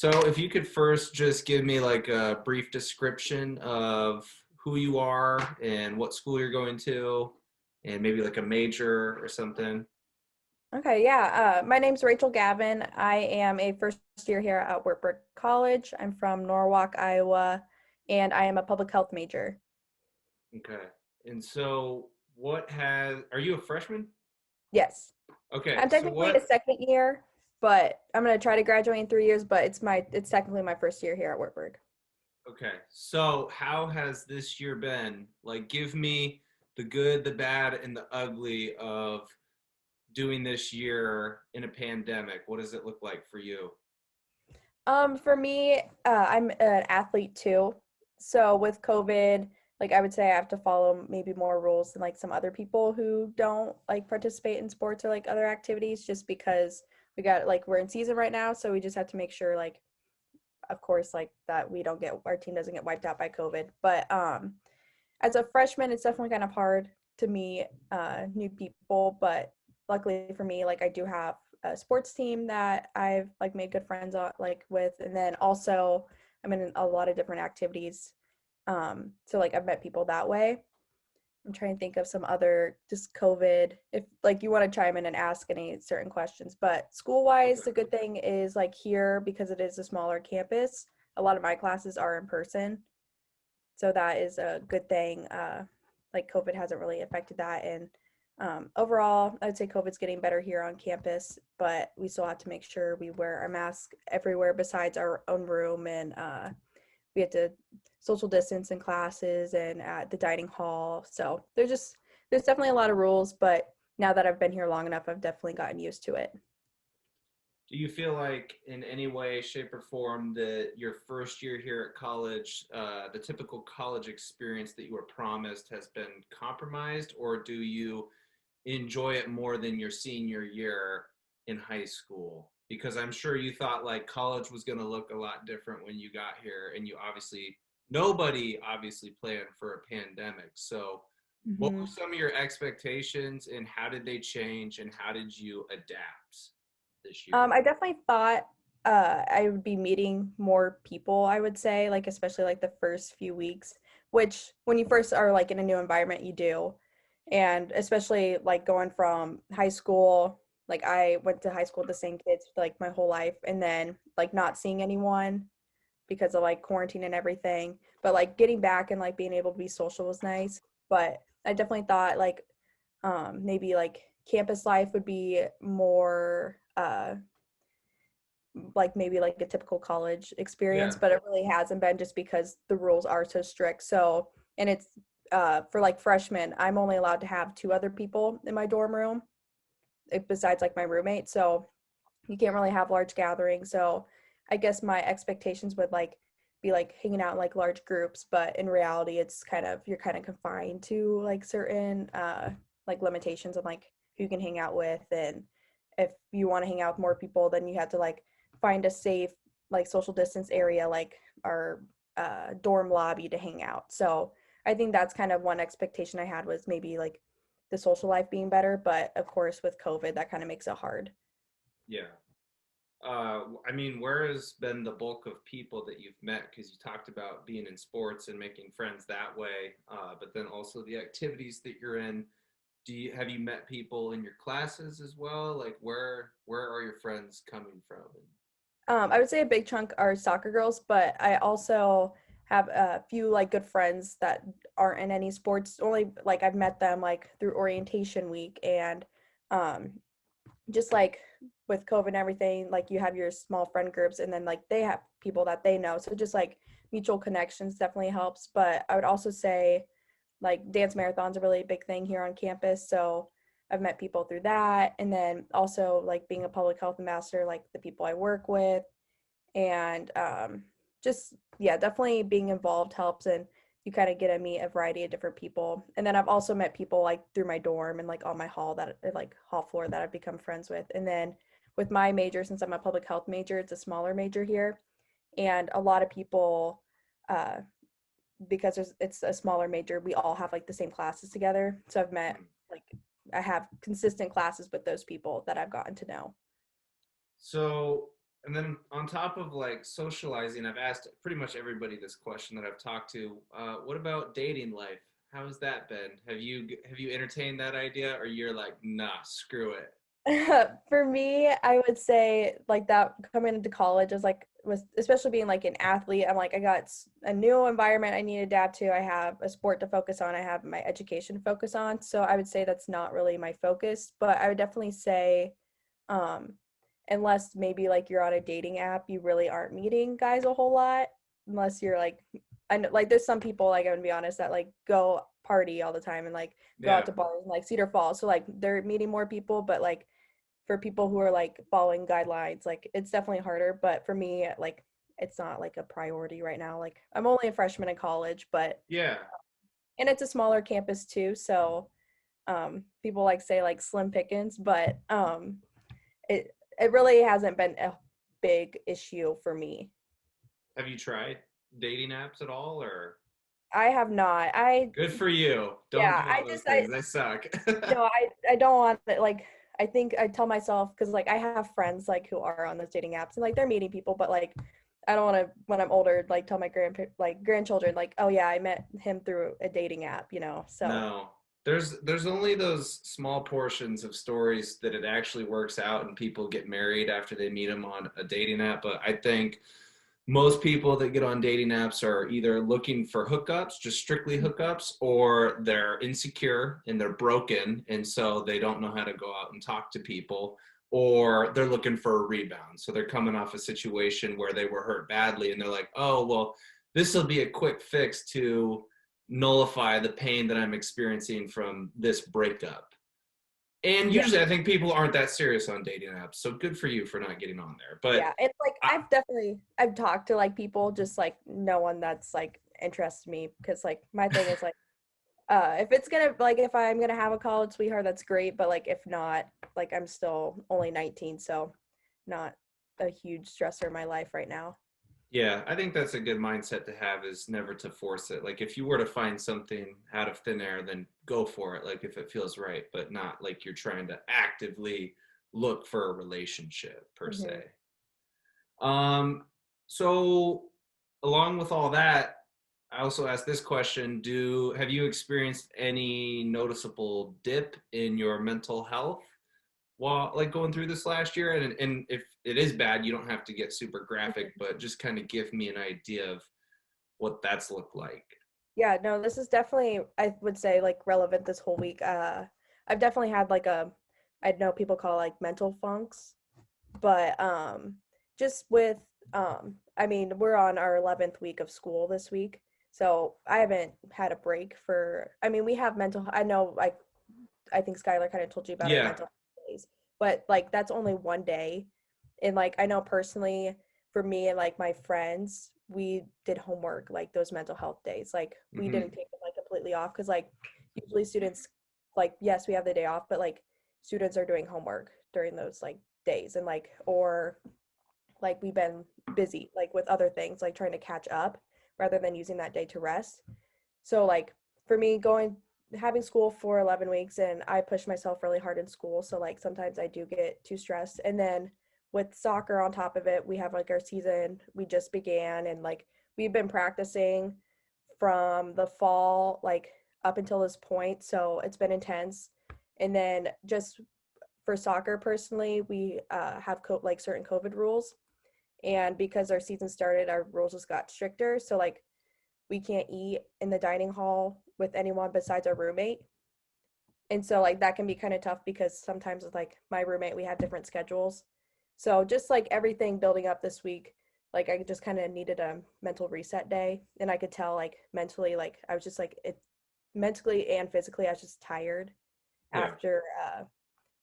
So if you could first just give me like a brief description of who you are and what school you're going to, and maybe like a major or something. Okay, yeah. My name's Rachel Gavin. I am a first year here at Wartburg College. I'm from Norwalk, Iowa, and I am a public health major. Okay. And so are you a freshman? Yes. Okay. I'm So technically a what, second year, but I'm gonna try to graduate in 3 years, but it's technically my first year here at Wartburg. okay. So how has this year been? Like give me the good, the bad, and the ugly of doing this year in a pandemic. What does it look like for you? For me, I'm an athlete too. So with COVID, like I would say I have to follow maybe more rules than like some other people who don't like participate in sports or like other activities just because we're in season right now, so we just have to make sure like of course like that we don't get our team doesn't get wiped out by COVID. But as a freshman, it's definitely kind of hard to meet new people, but luckily for me, like I do have a sports team that I've like made good friends like with, and then also I'm in a lot of different activities. So like I've met people that way. I'm trying to think of some other just COVID. If like you want to chime in and ask any certain questions, but school wise, Okay. the good thing is like here because it is a smaller campus. A lot of my classes are in person, so that is a good thing. Like COVID hasn't really affected that, and overall, I'd say COVID's getting better here on campus, but we still have to make sure we wear our mask everywhere besides our own room, and we have to social distance in classes and at the dining hall. So there's definitely a lot of rules, but now that I've been here long enough, I've definitely gotten used to it. Do you feel like in any way, shape, or form that your first year here at college, the typical college experience that you were promised has been compromised, or do you enjoy it more than your senior year in high school? Because I'm sure you thought like college was going to look a lot different when you got here, and nobody obviously planned for a pandemic. So, what were hmm some of your expectations, and how did they change, and how did you adapt this year? I definitely thought I would be meeting more people, I would say, like especially like the first few weeks, which when you first are like in a new environment, you do. And especially like going from high school, like I went to high school with the same kids like my whole life, and then like not seeing anyone because of like quarantine and everything. But like getting back and like being able to be social was nice. But I definitely thought like maybe like campus life would be more like maybe like a typical college experience, Yeah. but it really hasn't been just because the rules are so strict. So, and it's for like freshmen, I'm only allowed to have two other people in my dorm room besides like my roommate. So you can't really have large gatherings. So I guess my expectations would like be like hanging out in like large groups, but in reality, it's kind of you're kind of confined to like certain like limitations on like who you can hang out with, and if you want to hang out with more people, then you have to like find a safe like social distance area like our dorm lobby to hang out. So I think that's kind of one expectation I had was maybe like the social life being better, but of course with COVID that kind of makes it hard. Yeah. I mean, where has been the bulk of people that you've met? Because you talked about being in sports and making friends that way, but then also the activities that you're in. Have you met people in your classes as well? Like where are your friends coming from? I would say a big chunk are soccer girls, but I also have a few like good friends that aren't in any sports. Only like I've met them like through orientation week, and um just like with COVID and everything, like you have your small friend groups, and then like they have people that they know. So just like mutual connections definitely helps. But I would also say like dance marathons a really big thing here on campus. So I've met people through that. And then also like being a public health ambassador, like the people I work with, and just yeah, definitely being involved helps, and you kind of get to meet a variety of different people. And then I've also met people like through my dorm and like on my hall floor that I've become friends with. And then with my major, since I'm a public health major, it's a smaller major here, and a lot of people uh because it's a smaller major, we all have like the same classes together. So I've met Hmm. like I have consistent classes with those people that I've gotten to know. So And then on top of like socializing, I've asked pretty much everybody this question that I've talked to. What about dating life? How has that been? Have you entertained that idea, or you're like, nah, screw it? For me, I would say like that coming into college is like was especially being like an athlete. I'm like I got a new environment I need to adapt to. I have a sport to focus on. I have my education to focus on. So I would say that's not really my focus, but I would definitely say um unless maybe like you're on a dating app, you really aren't meeting guys a whole lot unless you're like I know like there's some people like I'm gonna be honest that like go party all the time and like go out Yeah, to bars and like Cedar Falls. So like they're meeting more people, but like for people who are like following guidelines, like it's definitely harder. But for me, like it's not like a priority right now. Like I'm only a freshman in college, but yeah. and it's a smaller campus too, so people like say like slim pickings, but it really hasn't been a big issue for me. Have you tried dating apps at all, or I have not. I good for you? Don't yeah, do all those I things. They suck. no, I don't want it. Like I think I tell myself because like I have friends like who are on those dating apps and like they're meeting people, but like I don't want to when I'm older like tell my grandchildren like oh yeah I met him through a dating app, you know. So No. There's only those small portions of stories that it actually works out and people get married after they meet them on a dating app. But I think most people that get on dating apps are either looking for hookups, just strictly hookups, or they're insecure and they're broken and so they don't know how to go out and talk to people, or they're looking for a rebound. So they're coming off a situation where they were hurt badly and they're like, oh, well, this will be a quick fix to nullify the pain that I'm experiencing from this breakup. And yeah, usually I think people aren't that serious on dating apps. So good for you for not getting on there. But yeah, it's like I, I've talked to like people just like no one that's like interests me because like my thing is like if it's gonna like if I'm gonna have a college sweetheart that's great, but like if not like I'm still only 19, so not a huge stressor in my life right now. yeah, I think that's a good mindset to have, is never to force it. Like if you were to find something out of thin air, then go for it. Like if it feels right, but not like you're trying to actively look for a relationship per Hmm. se. Um, so along with all that, I also asked this question: Do have you experienced any noticeable dip in your mental health while like going through this last year? And if it is bad, you don't have to get super graphic, but just kind of give me an idea of what that's looked like. Yeah, no, this is definitely I would say like relevant this whole week. I've definitely had like a I know people call it, like mental funks, but just with I mean, we're on our 11th week of school this week. So I haven't had a break for I mean, we have mental I know like I think Skylar kind of told you about our Yeah. mental health days, but like that's only one day. And like I know personally for me and like my friends, we did homework like those mental health days. Like we didn't Hmm. take them like completely off because like usually students like yes, we have the day off, but like students are doing homework during those like days and like or like we've been busy like with other things like trying to catch up rather than using that day to rest. So like for me going having school for 11 weeks and I push myself really hard in school, so like sometimes I do get too stressed. And then with soccer on top of it, we have like our season we just began and like we've been practicing from the fall like up until this point, so it's been intense. And then just for soccer personally, we have like certain COVID rules, and because our season started, our rules just got stricter. So like we can't eat in the dining hall with anyone besides our roommate. And so like that can be kind of tough because sometimes with like my roommate we have different schedules. So just like everything building up this week, like I just kind of needed a mental reset day, and I could tell like mentally like I was just like it mentally and physically I was just tired Yeah. after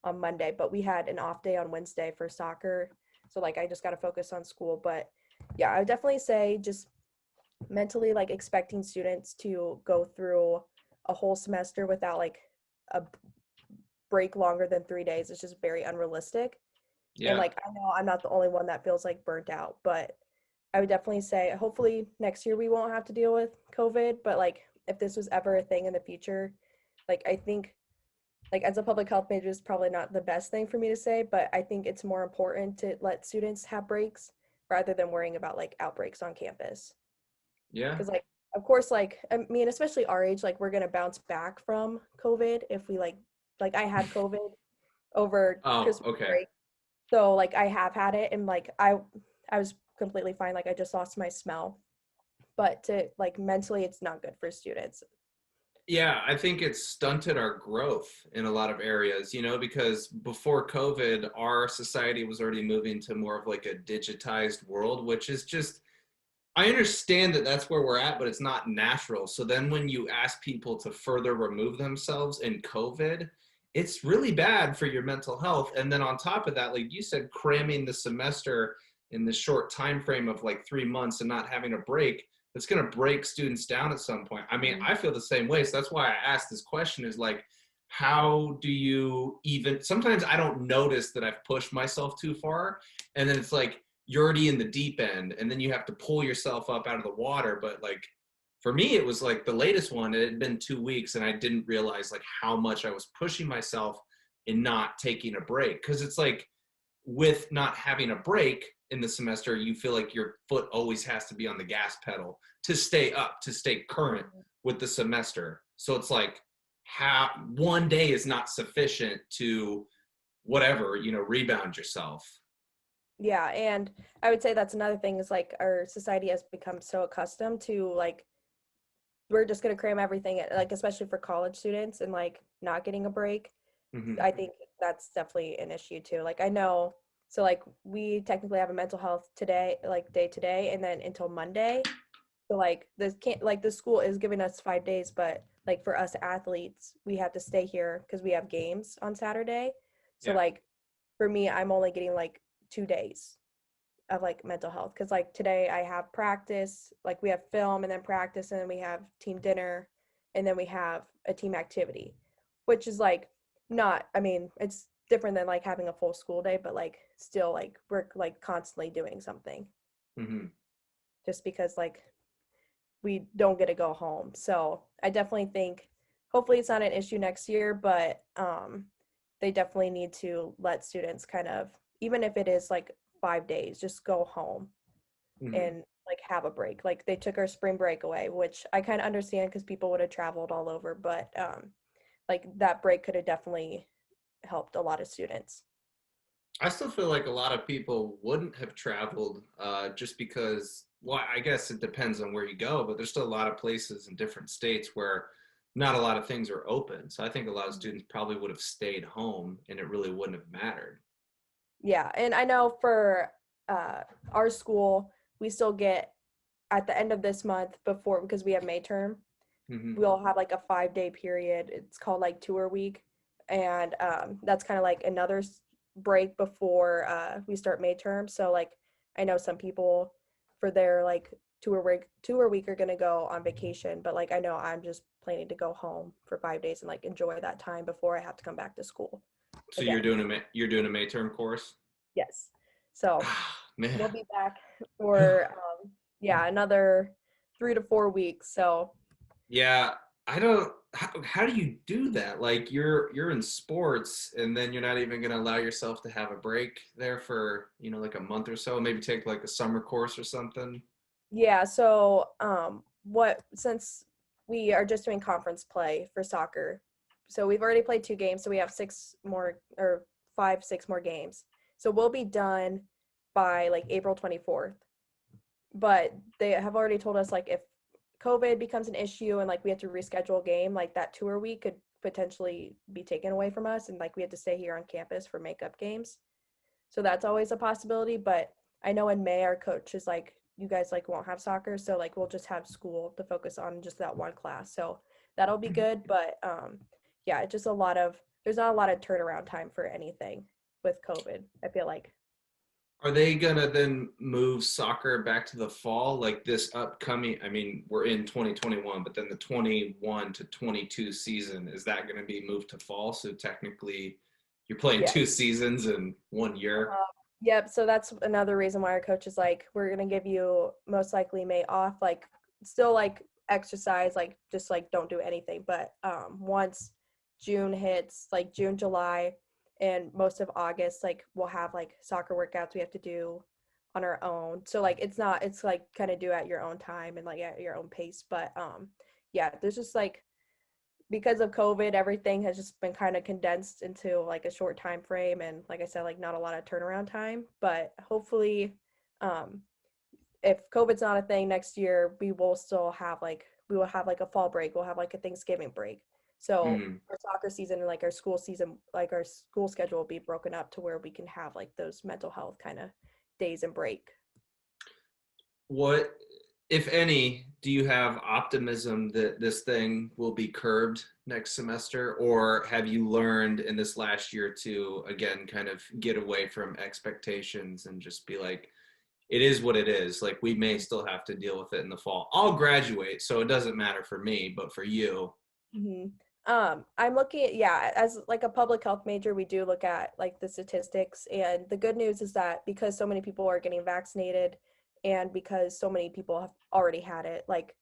on Monday, but we had an off day on Wednesday for soccer. So like I just got to focus on school, but yeah, I would definitely say just mentally like expecting students to go through a whole semester without like a break longer than 3 days is just very unrealistic. And Yeah. like I know I'm not the only one that feels like burnt out, but I would definitely say hopefully next year we won't have to deal with COVID, but like if this was ever a thing in the future, like I think like as a public health major is probably not the best thing for me to say, but I think it's more important to let students have breaks rather than worrying about like outbreaks on campus. Yeah. Because like of course like I mean especially our age like we're gonna bounce back from COVID if we like I had COVID over Oh, Christmas okay. break. So like I have had it and like I was completely fine. Like I just lost my smell. But to like mentally it's not good for students. Yeah, I think it's stunted our growth in a lot of areas, because before COVID, our society was already moving to more of like a digitized world, which is just, I understand that that's where we're at, but it's not natural. So then when you ask people to further remove themselves in COVID, it's really bad for your mental health. And then on top of that, like you said, cramming the semester in the short time frame of like 3 months and not having a break, that's going to break students down at some point. I mean, Mhm. I feel the same way. So that's why I asked this question is like, how do you even, sometimes I don't notice that I've pushed myself too far. And then it's like, you're already in the deep end and then you have to pull yourself up out of the water. But like for me, it was like the latest one, it had been 2 weeks and I didn't realize like how much I was pushing myself in not taking a break. Cause it's like with not having a break in the semester, you feel like your foot always has to be on the gas pedal to stay up, to stay current with the semester. So it's like how one day is not sufficient to whatever, rebound yourself. Yeah, and I would say that's another thing is like our society has become so accustomed to like we're just gonna cram everything like especially for college students and like not getting a break. Mm-hmm. I think that's definitely an issue too. Like I know so like we technically have a mental health today, like day to day, and then until Monday. So like this can't like the school is giving us 5 days, but like for us athletes, we have to stay here because we have games on Saturday. So Yeah. like for me, I'm only getting like 2 days of like mental health because like today I have practice, like we have film and then practice, and then we have team dinner, and then we have a team activity, which is like not, I mean, it's different than like having a full school day, but like still like we're like constantly doing something Mm-hmm. just because like we don't get to go home. So I definitely think hopefully it's not an issue next year, but they definitely need to let students kind of, even if it is like 5 days, just go home Mm-hmm. and like have a break. Like they took our spring break away, which I kind of understand because people would have traveled all over, but like that break could have definitely helped a lot of students. I still feel like a lot of people wouldn't have traveled just because, well, I guess it depends on where you go, but there's still a lot of places in different states where not a lot of things are open. So I think a lot of students probably would have stayed home and it really wouldn't have mattered. Yeah, and I know for our school, we still get at the end of this month before because we have May term, Hmm. we'll have like a 5 day period. It's called like tour week, and that's kind of like another break before we start May term. So like I know some people for their like tour week are gonna go on vacation, but like I know I'm just planning to go home for 5 days and like enjoy that time before I have to come back to school So you're again. doing you're doing a May term course? Yes. So Ah, man. we'll be back for yeah, another 3 to 4 weeks. So Yeah, I don't. How do you do that? Like you're in sports, and then you're not even gonna allow yourself to have a break there for like a month or so. Maybe take like a summer course or something. yeah, so what since we are just doing conference play for soccer, so we've already played 2 games, so we have 6 more or 5, 6 more games. So we'll be done by like April 24th. But they have already told us like if COVID becomes an issue and like we have to reschedule a game, like that tour week could potentially be taken away from us and like we have to stay here on campus for makeup games. So that's always a possibility. But I know in May our coach is like, you guys like won't have soccer, so like we'll just have school to focus on just that one class. So that'll be good. But yeah, it's just a lot of there's not a lot of turnaround time for anything with COVID, I feel like. Are they gonna then move soccer back to the fall, like this upcoming? I mean, we're in 2021, but then the 21 to 22 season, is that gonna be moved to fall? So technically, you're playing Yeah. 2 seasons in one year. Yep. So that's another reason why our coach is like, we're gonna give you most likely May off, like still like exercise, like just like don't do anything. But once June hits, like June, July, and most of August, like we'll have like soccer workouts we have to do on our own. So like it's like kind of do at your own time and like at your own pace. But yeah, there's just like because of COVID, everything has just been kind of condensed into like a short time frame, and like I said, like not a lot of turnaround time. But hopefully, um, if COVID's not a thing next year, we will have like a fall break. We'll have like a Thanksgiving break. So Mm. our soccer season and like our school season, like our school schedule will be broken up to where we can have like those mental health kind of days and break. What, if any, do you have optimism that this thing will be curbed next semester, or have you learned in this last year to again kind of get away from expectations and just be like, it is what it is. Like we may still have to deal with it in the fall. I'll graduate, so it doesn't matter for me, but for you, hmm I'm looking at, yeah, as like a public health major, we do look at like the statistics. And the good news is that because so many people are getting vaccinated and because so many people have already had it, like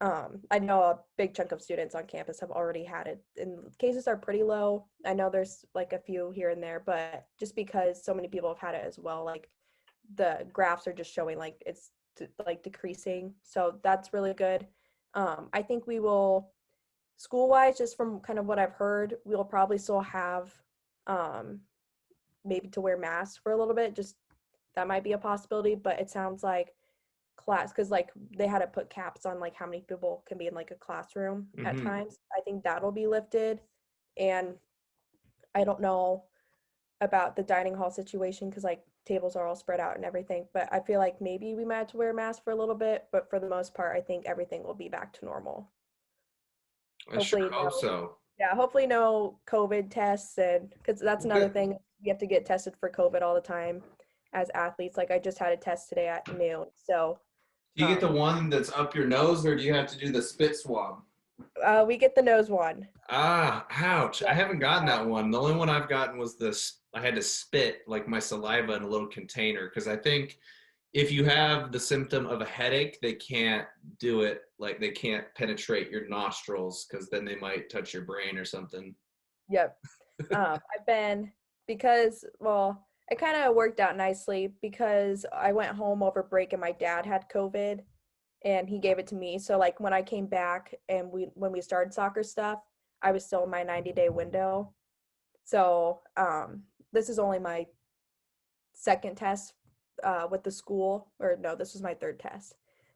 I know a big chunk of students on campus have already had it, and cases are pretty low. I know there's like a few here and there, but just because so many people have had it as well, like the graphs are just showing like it's like decreasing. So that's really good. I think we will school wise, just from kind of what I've heard, we'll probably still have um, maybe to wear masks for a little bit. Just that might be a possibility, but it sounds like class because like they had to put caps on like how many people can be in like a classroom at hmm times. I think that'll be lifted, and I don't know about the dining hall situation because like tables are all spread out and everything. But I feel like maybe we might have to wear a mask for a little bit, but for the most part, I think everything will be back to normal. I sure Hopefully, hope no. so. Yeah, hopefully no COVID tests, and because that's another Good. thing, you have to get tested for COVID all the time as athletes. Like I just had a test today at noon. So Do you get the um one that's up your nose, or do you have to do the spit swab? we get the nose one. Ah, ouch. I Yep. haven't gotten that one. The only one I've gotten was this. I had to spit like my saliva in a little container because I think if you have the symptom of a headache, they can't do it. Like they can't penetrate your nostrils because then they might touch your brain or something. Yep. I've been because well, it kind of worked out nicely because I went home over break and my dad had COVID and he gave it to me. So like when I came back and when we started soccer stuff, I was still in my 90-day window. So this is only my second test with the school, or no, this was my third test.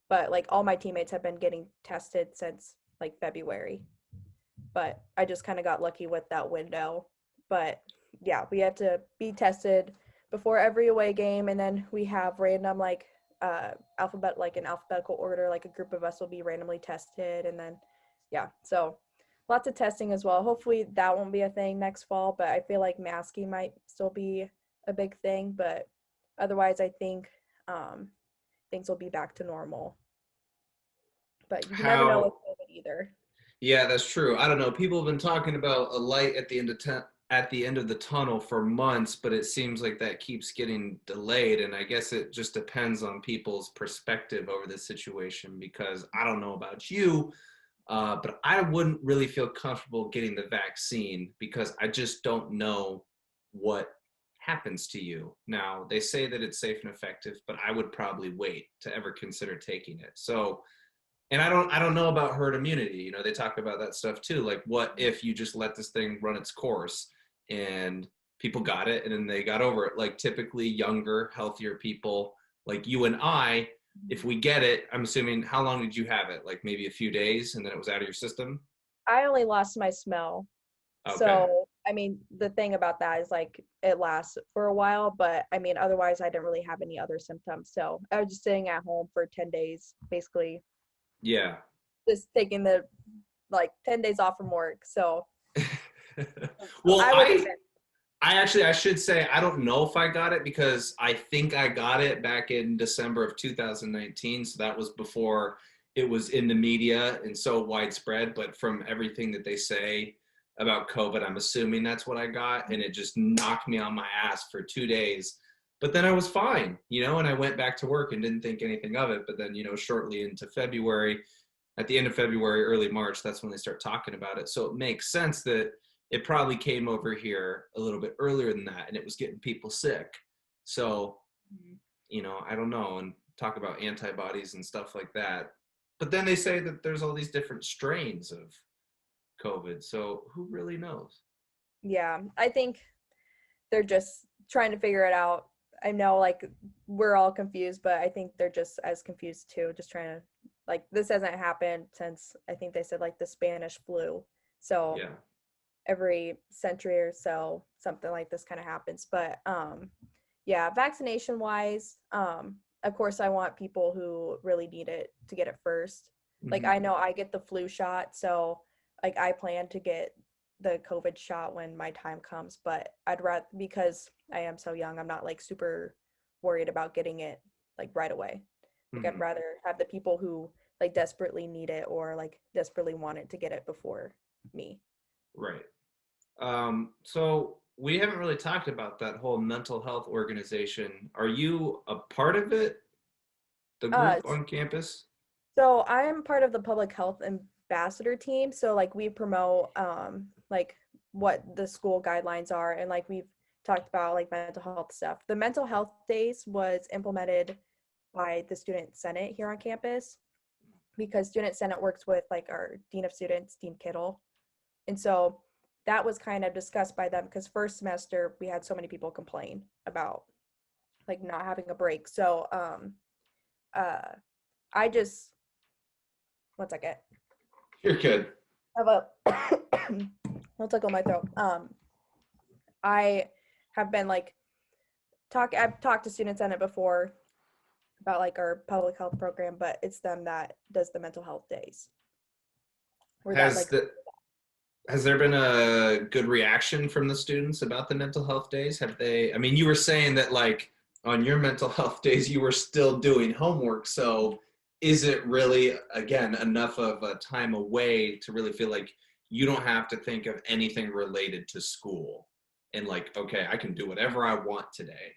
But like all my teammates have been getting tested since like February. But I just kind of got lucky with that window. But yeah, we have to be tested before every away game, and then we have random like in alphabetical order, like a group of us will be randomly tested, and then yeah, so lots of testing as well. Hopefully that won't be a thing next fall, but I feel like masking might still be a big thing, but otherwise I think um, things will be back to normal. But you never know with How COVID either. Yeah, that's true. I don't know. People have been talking about a light at the end of at the end of the tunnel for months, but it seems like that keeps getting delayed. And I guess it just depends on people's perspective over this situation because I don't know about you, but I wouldn't really feel comfortable getting the vaccine because I just don't know what happens to you. Now, they say that it's safe and effective, but I would probably wait to ever consider taking it. So, and I don't know about herd immunity. You know, they talk about that stuff too. Like, what if you just let this thing run its course and people got it and then they got over it? Like, typically younger, healthier people like you and I, if we get it, I'm assuming, how long did you have it? Like maybe a few days and then it was out of your system? I only lost my smell. Okay. So, I mean, the thing about that is like it lasts for a while, but I mean, otherwise, I didn't really have any other symptoms. So, I was just sitting at home for 10 days, basically, Yeah. just taking the like 10 days off from work. So, Well, I would say, I should say I don't know if I got it because I think I got it back in December of 2019. So that was before it was in the media and so widespread. But from everything that they say about COVID, I'm assuming that's what I got. And it just knocked me on my ass for 2 days. But then I was fine, and I went back to work and didn't think anything of it. But then, shortly into February, at the end of February, early March, that's when they start talking about it. So it makes sense that it probably came over here a little bit earlier than that, and it was getting people sick. So, I don't know, and talk about antibodies and stuff like that. But then they say that there's all these different strains of COVID. So who really knows? Yeah, I think they're just trying to figure it out. I know like we're all confused, but I think they're just as confused too, just trying to like this hasn't happened since I think they said like the Spanish flu. So Yeah. every century or so something like this kind of happens. But yeah, vaccination wise, of course I want people who really need it to get it first. Like Mm-hmm. I know I get the flu shot, so like I plan to get the COVID shot when my time comes, but I'd rather because I am so young, I'm not like super worried about getting it like right away. Like I'd Mm-hmm. rather have the people who like desperately need it or like desperately want it to get it before me. Right. So we haven't really talked about that whole mental health organization. Are you a part of it, the Uh group on campus? So I'm part of the public health ambassador team. So like we promote like what the school guidelines are and like we've talked about like mental health stuff. The mental health days was implemented by the student senate here on campus because student senate works with like our dean of students, Dean Kittle. And so that was kind of discussed by them because first semester we had so many people complain about like not having a break. So uh I just one second. You're good. Have a I'll tickle my throat. I have been like I've talked to students in it before about like our public health program, but it's them that does the mental health days. Or that Has like the has there been a good reaction from the students about the mental health days? Have they, I mean, you were saying that like on your mental health days you were still doing homework, so is it really again enough of a time away to really feel like you don't have to think of anything related to school and like, okay, I can do whatever I want today?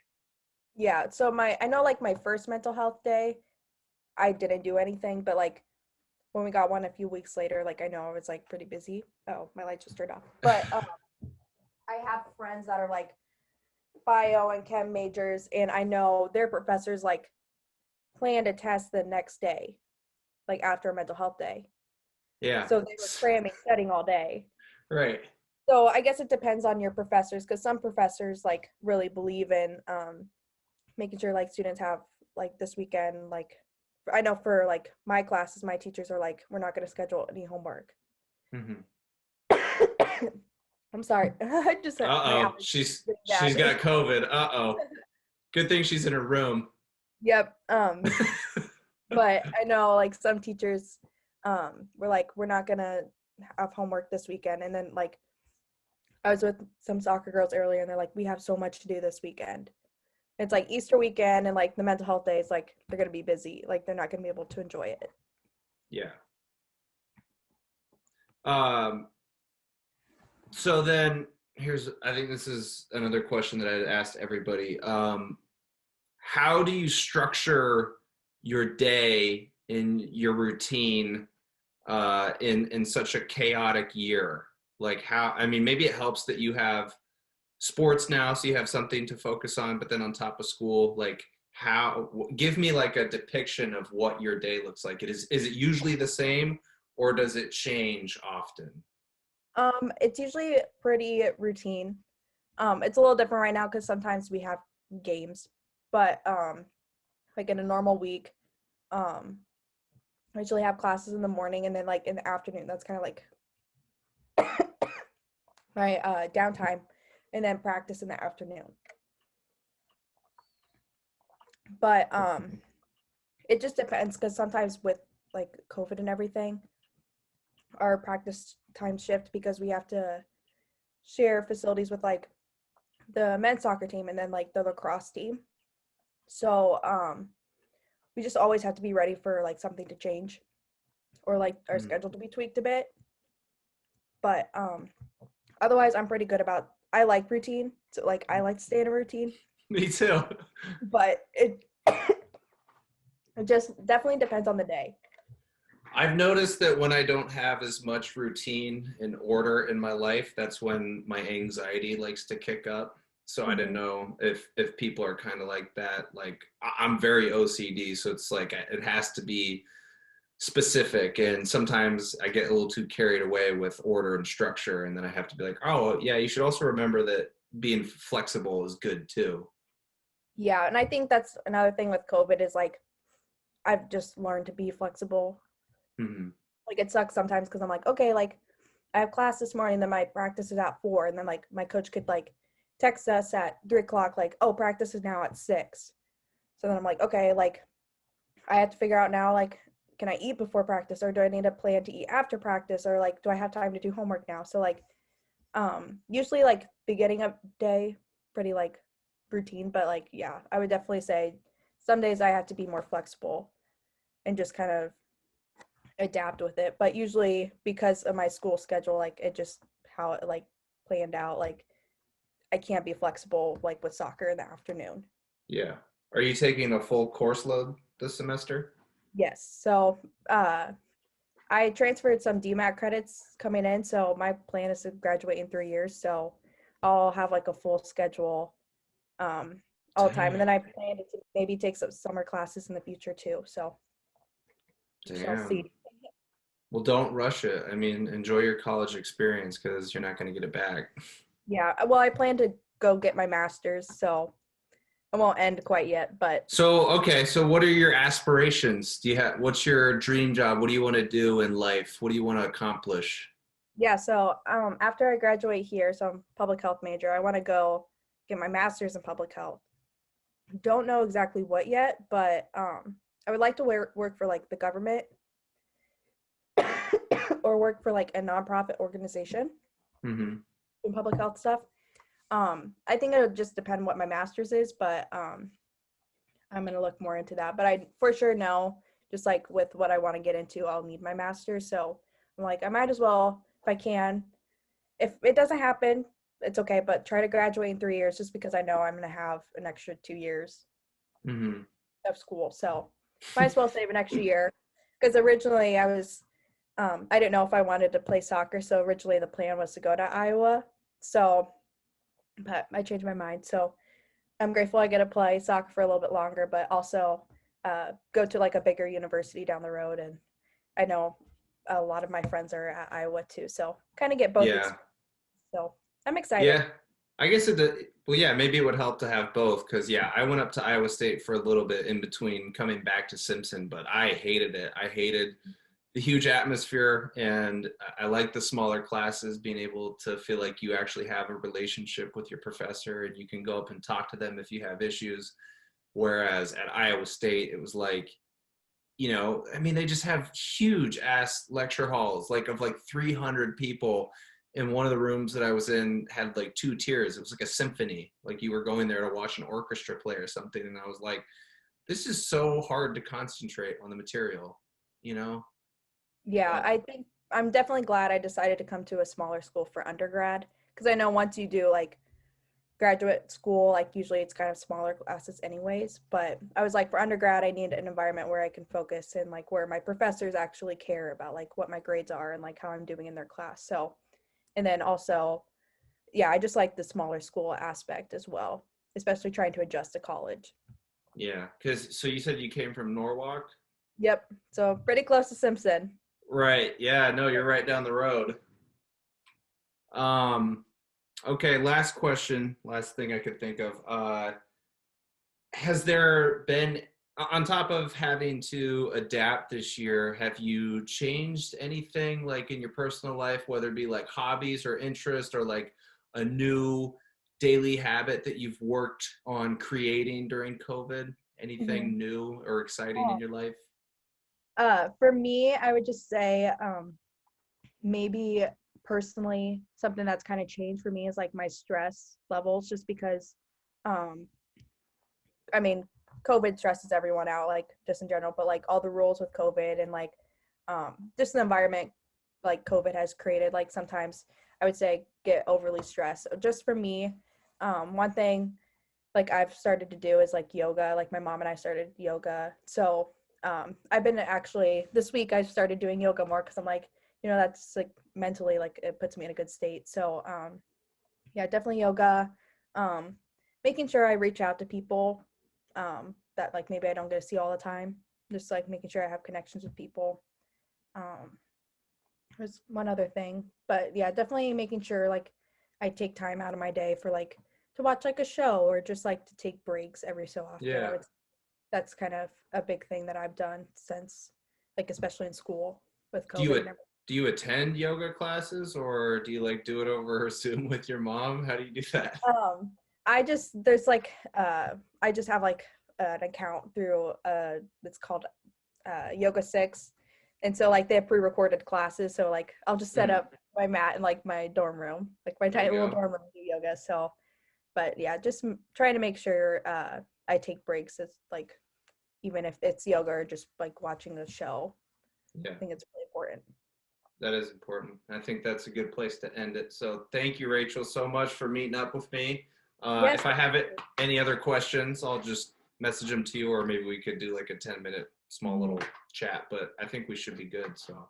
yeah, so I know like my first mental health day, I didn't do anything, but like when we got one a few weeks later, like I know I was like pretty busy. Oh, my light just turned off. But I have friends that are like bio and chem majors, and I know their professors like planned a test the next day, like after a mental health day. Yeah. So they were cramming, studying all day. Right. So I guess it depends on your professors because some professors like really believe in making sure like students have like this weekend like I know for like my classes, my teachers are like, we're not going to schedule any homework. Mm-hmm. I'm sorry. I just my Uh-oh, allergies she's really she's bad. got COVID. Uh-oh. Good thing she's in her room. Yep. But I know like some teachers were like, we're not gonna have homework this weekend. And then like I was with some soccer girls earlier and they're like, we have so much to do this weekend. It's like Easter weekend and like the mental health days, like they're gonna be busy. Like they're not gonna be able to enjoy it. Yeah. Um, so then I think this is another question that I'd asked everybody. How do you structure your day in your routine in such a chaotic year? Like how, I mean, maybe it helps that you have sports now, so you have something to focus on, but then on top of school, like how, give me like a depiction of what your day looks like. Is it usually the same or does it change often? It's usually pretty routine. It's a little different right now because sometimes we have games, but like in a normal week, um, I usually have classes in the morning and then like in the afternoon. That's kind of like my downtime, and then practice in the afternoon. But it just depends because sometimes with like COVID and everything, our practice time shift because we have to share facilities with like the men's soccer team and then like the lacrosse team. So we just always have to be ready for like something to change or like our Mm. schedule to be tweaked a bit. But otherwise I'm pretty good about I like routine. So like I like to stay in a routine. Me too. But it just definitely depends on the day. I've noticed that when I don't have as much routine and order in my life, that's when my anxiety likes to kick up. So I didn't Hmm. know if people are kind of like that. Like I'm very OCD, so it's like it has to be specific, and sometimes I get a little too carried away with order and structure, and then I have to be like, oh yeah, you should also remember that being flexible is good too. Yeah, and I think that's another thing with COVID is like I've just learned to be flexible. Hmm. Like it sucks sometimes because I'm like, okay, like I have class this morning, then my practice is at 4, and then like my coach could like text us at 3 o'clock, like, oh, practice is now at 6. So then I'm like, okay, like I have to figure out now, like, can I eat before practice, or do I need to plan to eat after practice, or like, do I have time to do homework now? So like, usually like beginning of day, pretty like routine, but like, yeah, I would definitely say some days I have to be more flexible and just kind of adapt with it. But usually because of my school schedule, like it just how it like planned out, like I can't be flexible like with soccer in the afternoon. Yeah. Are you taking a full course load this semester? Yes. So I transferred some DMAT credits coming in, so my plan is to graduate in 3 years. So I'll have like a full schedule all the time, and Dang. then I plan to maybe take some summer classes in the future too. So we shall Damn. see. Well, don't rush it. I mean, enjoy your college experience because you're not going to get it back. Yeah. Well, I plan to go get my master's, so it won't end quite yet, but So, okay, so what are your aspirations? Do you have what's your dream job? What do you want to do in life? What do you want to accomplish? yeah. So after I graduate here, so I'm public health major, I want to go get my master's in public health. Don't know exactly what yet, but I would like to work for like the government or work for like a nonprofit organization Hmm. in public health stuff. I think it'll just depend what my master's is, but I'm gonna look more into that. But I for sure know, just like with what I want to get into, I'll need my master's. So I'm like, I might as well if I can. If it doesn't happen, it's okay. But try to graduate in 3 years, just because I know I'm gonna have an extra 2 years Hmm. of school. So might as well save an extra year. Because originally I didn't know if I wanted to play soccer. So originally the plan was to go to Iowa. So, but I changed my mind. So I'm grateful I get to play soccer for a little bit longer, but also go to like a bigger university down the road. And I know a lot of my friends are at Iowa too. So kind of get both Yeah. experiences. So I'm excited. Yeah. I guess well, yeah, maybe it would help to have both because, yeah, I went up to Iowa State for a little bit in between coming back to Simpson, but I hated it. I hated the huge atmosphere, and I like the smaller classes, being able to feel like you actually have a relationship with your professor and you can go up and talk to them if you have issues. Whereas at Iowa State, it was like, I mean, they just have huge ass lecture halls, like of like 300 people. And one of the rooms that I was in had like 2 tiers. It was like a symphony, like you were going there to watch an orchestra play or something. And I was like, this is so hard to concentrate on the material, you know? Yeah, But I think I'm definitely glad I decided to come to a smaller school for undergrad because I know once you do like graduate school, like usually it's kind of smaller classes anyways. But I was like, for undergrad, I need an environment where I can focus and like where my professors actually care about like what my grades are and like how I'm doing in their class. So, and then also, yeah, I just like the smaller school aspect as well, especially trying to adjust to college. yeah, because so you said you came from Norwalk? Yep. So pretty close to Simpson. Right. Yeah, no, you're right down the road. Um, okay, last question, last thing I could think of. Has there been, on top of having to adapt this year, have you changed anything like in your personal life, whether it be like hobbies or interest or like a new daily habit that you've worked on creating during COVID? Mhm. Anything new or exciting in your life? For me, I would just say maybe personally something that's kind of changed for me is like my stress levels, just because um I mean, COVID stresses everyone out, like just in general, but like all the rules with COVID and like just the environment like COVID has created, like sometimes I would say get overly stressed. Just for me, one thing like I've started to do is like yoga. Like my mom and I started yoga. So I've been actually this week I started doing yoga more because I'm like, that's like mentally like it puts me in a good state. So yeah, definitely yoga. Um, Making sure I reach out to people that like maybe I don't get to see all the time. Just like making sure I have connections with people. Um, there's one other thing, but yeah, definitely making sure like I take time out of my day for like to watch like a show or just like to take breaks every so often. I Yeah. would That's kind of a big thing that I've done since like especially in school with Do COVID you and everything. do you attend yoga classes, or do you like do it over Zoom with your mom? How do you do that? I just there's like I just have like an account through it's called Yoga 6. And so like they have pre-recorded classes, so like I'll just set Mm, up my mat in like my dorm room, like my there tiny you little go. dorm room to do yoga. So, but yeah, just trying to make sure I take breaks. It's like even if it's yoga or just like watching a show, Yeah. I think it's really important. That is important. I think that's a good place to end it. So thank you, Rachel, so much for meeting up with me. Yes. If I have any other questions, I'll just message them to you, or maybe we could do like a 10-minute small little chat. But I think we should be good. So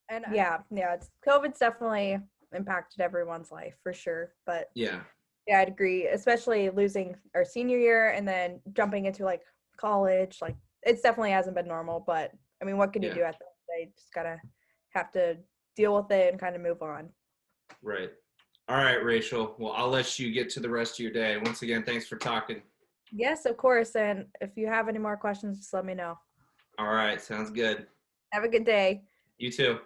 And yeah, it's COVID's definitely impacted everyone's life for sure. But yeah, yeah, I'd agree, especially losing our senior year and then jumping into like college. Like it's definitely hasn't been normal, but I mean, what can you yeah, do at the end of the day? Just gotta have to deal with it and kind of move on. right. All right, Rachel. Well, I'll let you get to the rest of your day. Once again, thanks for talking. Yes, of course. And if you have any more questions, just let me know. All right, sounds good. Have a good day. You too.